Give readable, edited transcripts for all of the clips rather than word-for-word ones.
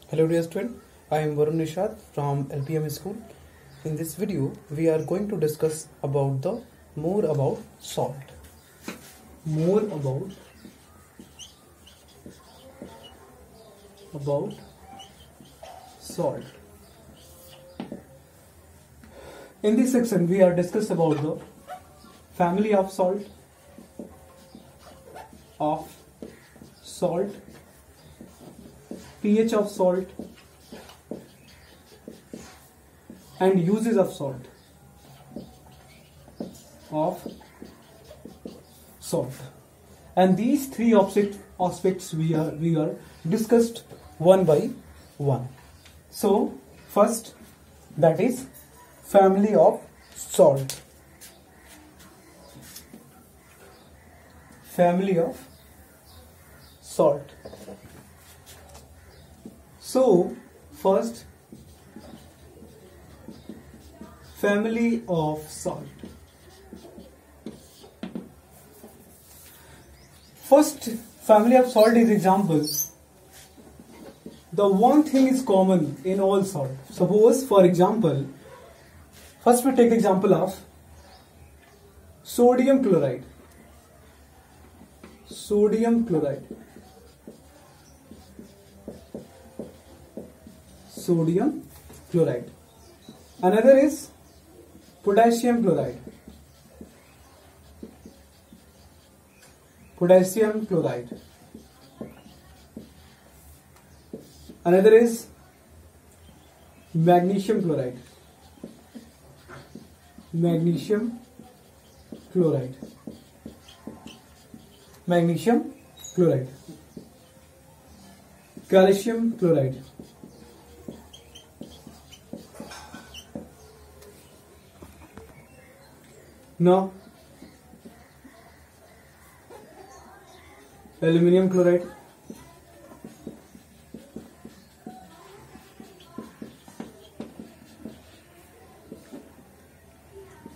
Hello dear student, I am Varun Nishad from LPM School. In this video, we are going to discuss about more about salt. More about salt. In this section, we are discuss about the family of salt, pH of salt, and uses of salt. And these three aspects we are discussed one by one. So first, that is family of salt. Family of salt. So first, family of salt. First family of salt is examples. The one thing is common in all salt. Suppose, for example, first we take example of sodium chloride. Sodium chloride. Sodium chloride. Another is potassium chloride. Potassium chloride. Another is magnesium chloride. Magnesium chloride. Magnesium chloride. Calcium chloride. Now, aluminum chloride,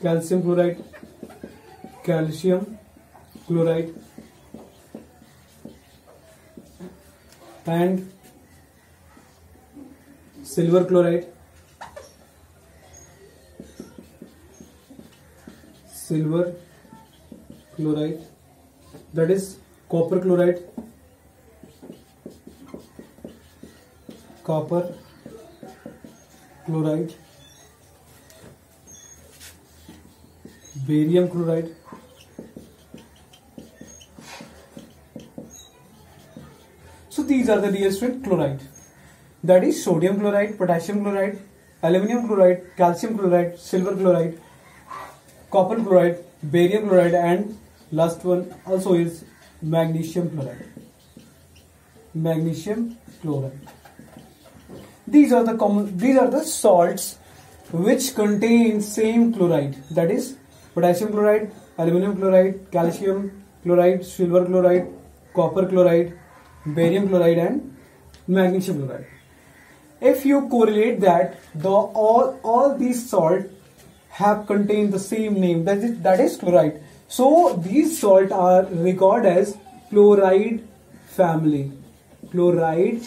calcium chloride, calcium chloride, and silver chloride, silver chloride, that is copper chloride, copper chloride, barium chloride, so these are the dear student chloride, that is sodium chloride, potassium chloride, aluminum chloride, calcium chloride, silver chloride, copper chloride, barium chloride, and last one also is magnesium chloride. Magnesium chloride. These are the salts which contain same chloride, that is potassium chloride, aluminum chloride, calcium chloride, silver chloride, copper chloride, barium chloride, and magnesium chloride. If you correlate that all these salts have contained the same name, that is chloride. So these salts are regarded as chloride family. Chloride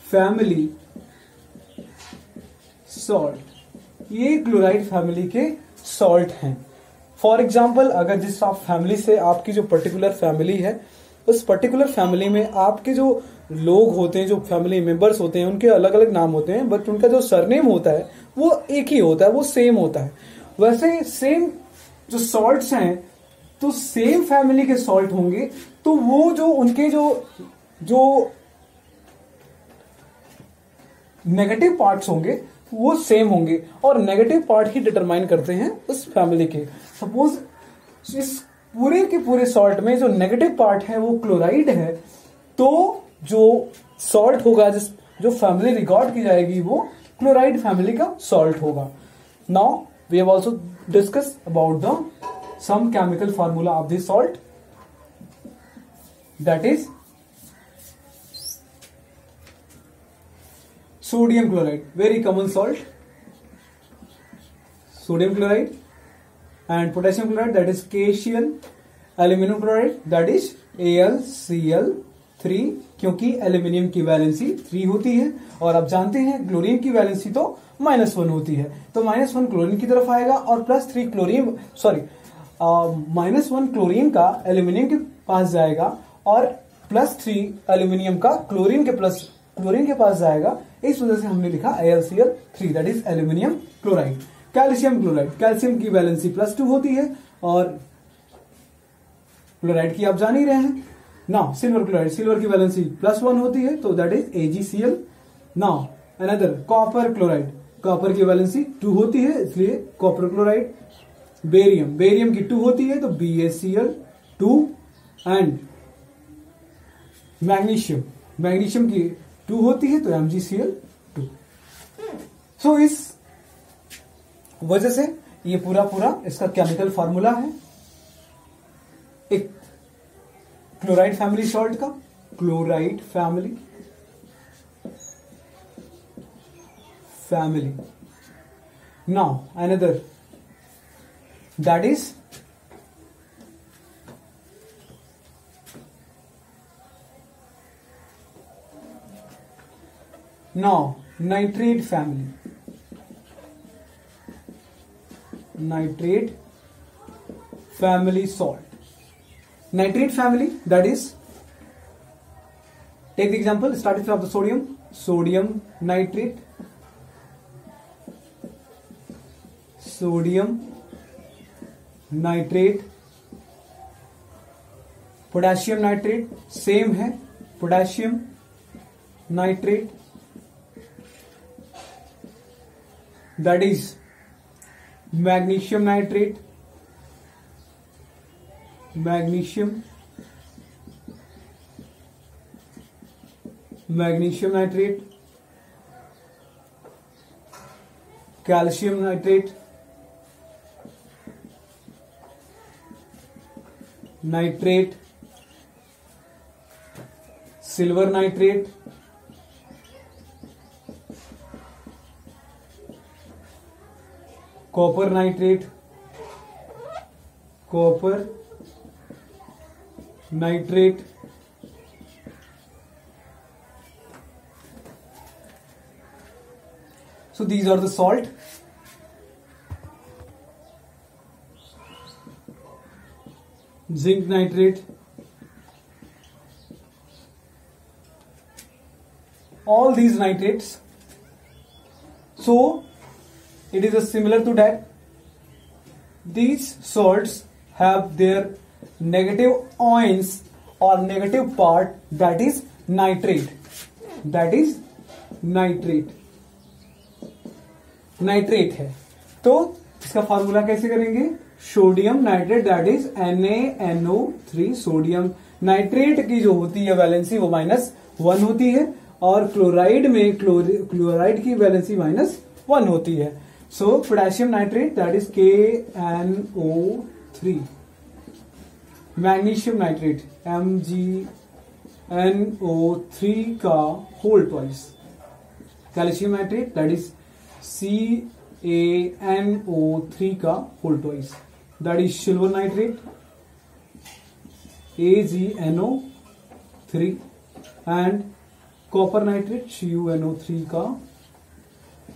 family salt. ये chloride family के salt हैं. For example, अगर जिस आप family से आपकी जो particular family है, उस पर्टिकुलर फैमिली में आपके जो लोग होते हैं, जो फैमिली मेंबर्स होते हैं, उनके अलग अलग नाम होते हैं, बट उनका जो सरनेम होता है वो एक ही होता है, वो सेम होता है. वैसे सेम जो सॉल्ट्स हैं, तो सेम फैमिली के सॉल्ट होंगे, तो वो जो उनके जो नेगेटिव पार्ट्स होंगे वो सेम होंगे, और नेगेटिव पार्ट ही डिटरमाइन करते हैं उस फैमिली के. सपोज इस पूरे के पूरे सॉल्ट में जो नेगेटिव पार्ट है वो क्लोराइड है, तो जो सॉल्ट होगा, जो फैमिली रिकॉर्ड की जाएगी, वो क्लोराइड फैमिली का सॉल्ट होगा. Now we have also discuss about the some chemical formula of this salt, that is sodium chloride, very common salt. Sodium chloride, and potassium chloride, that is KCl. Aluminum chloride, that is AlCl3 क्योंकि aluminium की valency 3 होती है और आप जानते हैं chlorine की valency तो -1 होती है, तो -1 क्लोरीन की तरफ आएगा और +3 क्लोरीन -1 क्लोरीन का एल्यूमिनियम के पास जाएगा और +3 एल्यूमिनियम का क्लोरीन के पास जाएगा। इस वजह से हमने लिखा AlCl3 that is aluminium chloride. Calcium chloride, calcium की वैलेंसी +2 होती है और क्लोराइड की आप जान ही रहे हैं। नाउ सिल्वर क्लोराइड, सिल्वर की वैलेंसी +1 होती है तो that is AgCl। Now another copper chloride, copper की वैलेंसी 2 होती है इसलिए कॉपर क्लोराइड। बेरियम, बेरियम की 2 होती है तो BaCl2 एंड मैग्नीशियम, मैग्नीशियम की 2 होती है तो MgCl2। सो इस वजह से ये पूरा इसका केमिकल फार्मूला है एक क्लोराइड फैमिली सॉल्ट का, chloride family. Now another that is now nitrate family, nitrate family salt. Nitrate family, that is, take the example starting from the sodium nitrate, potassium nitrate, same है potassium nitrate, that is magnesium nitrate, magnesium nitrate, calcium nitrate, silver nitrate, copper nitrate, so these are the salt. Zinc nitrate, all these nitrates. So it is a similar to that. These salts have their negative ions or negative part, that is nitrate, nitrate है। तो इसका formula कैसे करेंगे? Sodium nitrate that is NaNO3। Sodium nitrate की जो होती है valency वो -1 होती है और क्लोराइड में क्लोराइड की वैलेंसी -1 होती है। So potassium nitrate that is KNO3। Magnesium nitrate MgNO3 का whole twice. Calcium nitrate that is CaNO3 का whole twice, that is silver nitrate AgNO3 and copper nitrate CuNO3 का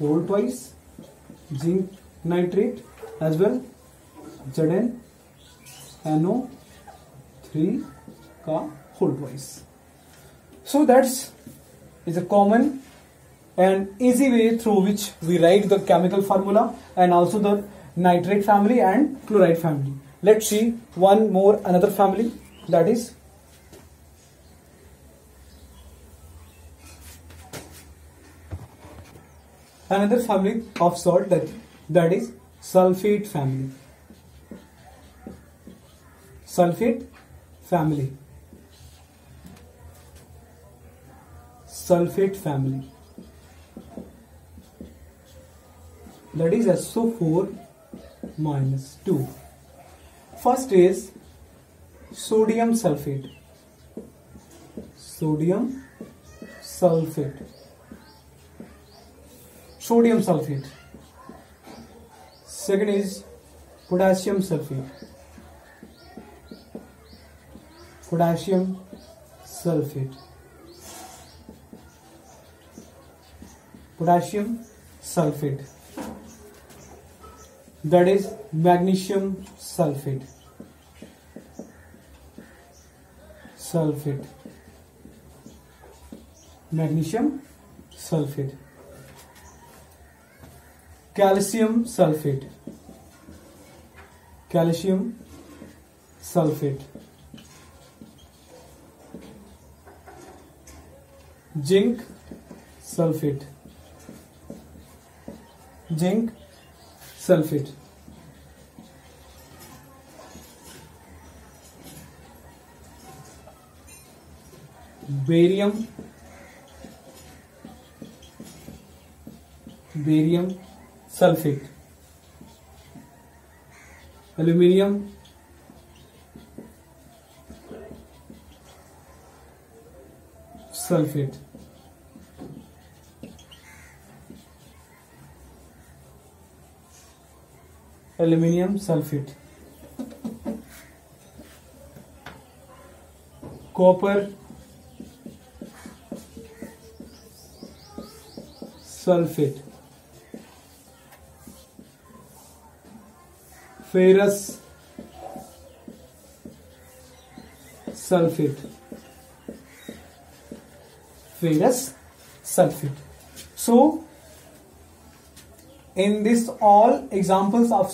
whole twice, zinc nitrate as well ZnNO3 का whole twice. So that's is a common and easy way through which we write the chemical formula and also the nitrate family and chloride family. Let's see another family, that is another family of salt, that is sulfate family. Sulfate family that is SO4-2. First is sodium sulfate. Sodium sulfate. Second is potassium sulfate. potassium sulfate, that is magnesium sulfate, magnesium sulfate, calcium sulfate, zinc sulfate, barium sulfate, aluminium sulfate, copper sulfate, ferrous sulfate, So in this all examples of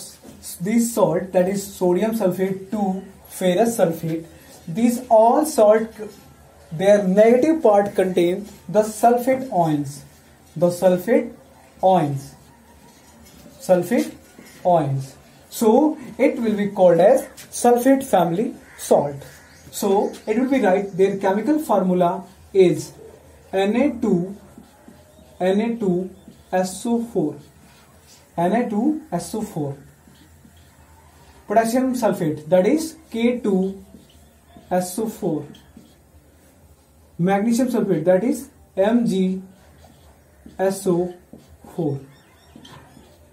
this salt, that is sodium sulfate to ferrous sulfate, these all salt, their negative part contain the sulfate ions. So it will be called as sulfate family salt. So it will be right, their chemical formula is Na2SO4, potassium sulfate, that is K2SO4, magnesium sulfate, that is MgSO4,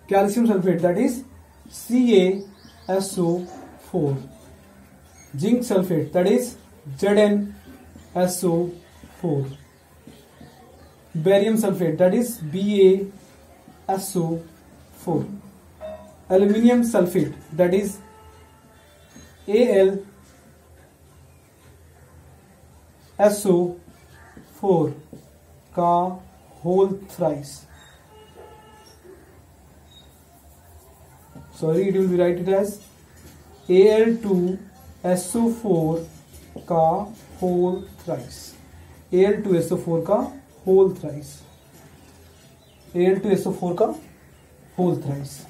calcium sulfate, that is CaSO4, zinc sulfate, that is ZnSO4, barium sulfate, that is BaSO4, aluminium sulfate, that is AlSO4 का whole thrice. Sorry, it will be written as Al2SO4 का whole thrice. Al2SO4 का whole thrice. Al2SO4 का whole thrice.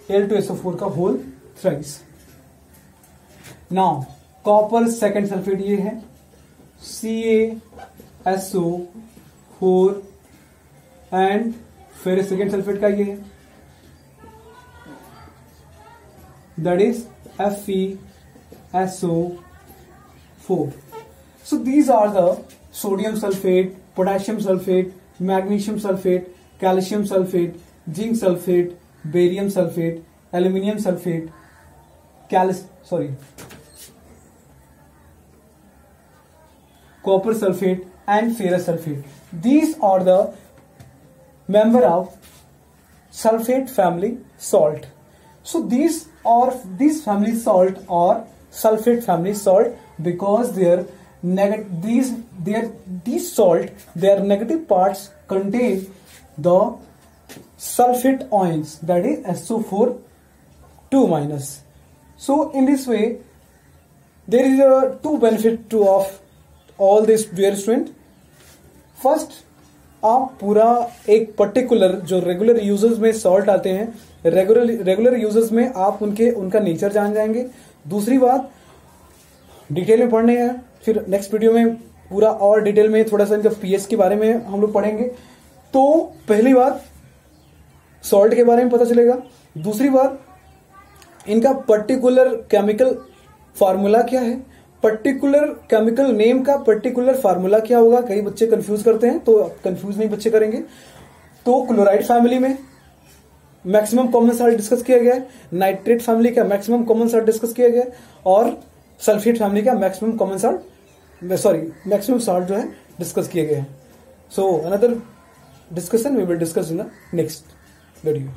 Al2SO4 का whole thrice. Now copper second sulfate ये है CaSO4 and ferrous second sulfate का ये है, that is FeSO4. So these are the sodium sulfate, potassium sulfate, magnesium sulfate, calcium sulfate, zinc sulfate, barium sulfate, aluminium sulfate, copper sulfate and ferrous sulfate. These are the member of sulfate family salt. So these family salt or sulfate family salt because their salt, their negative parts contain the sulfate ions, that is SO4 2-. So in this way there is a two benefit to of all this dear student. First, आप पूरा एक particular जो regular users में salt आते हैं, regular users में आप उनका नेचर जान जाएंगे. दूसरी बात, डिटेल में पढ़ने हैं, फिर नेक्स्ट वीडियो में पूरा और डिटेल में थोड़ा सा इनका पीएच के बारे में हम लोग पढ़ेंगे. तो पहली बात सॉल्ट के बारे में पता चलेगा. दूसरी बात, इनका पर्टिकुलर केमिकल फार्मूला क्या है, पर्टिकुलर केमिकल नेम का पर्टिकुलर फार्मूला क्या होगा. कई बच्चे कंफ्यूज करते हैं, तो कंफ्यूज नहीं बच्चे करेंगे. तो क्लोराइड फैमिली में मैक्सिमम कॉमन साल्ट डिस्कस किया गया है, नाइट्रेट फैमिली का मैक्सिमम कॉमन साल्ट डिस्कस किया गया है, और सल्फेट फैमिली का मैक्सिमम साल्ट जो है डिस्कस किए गए हैं. So another discussion we will discuss in the next video.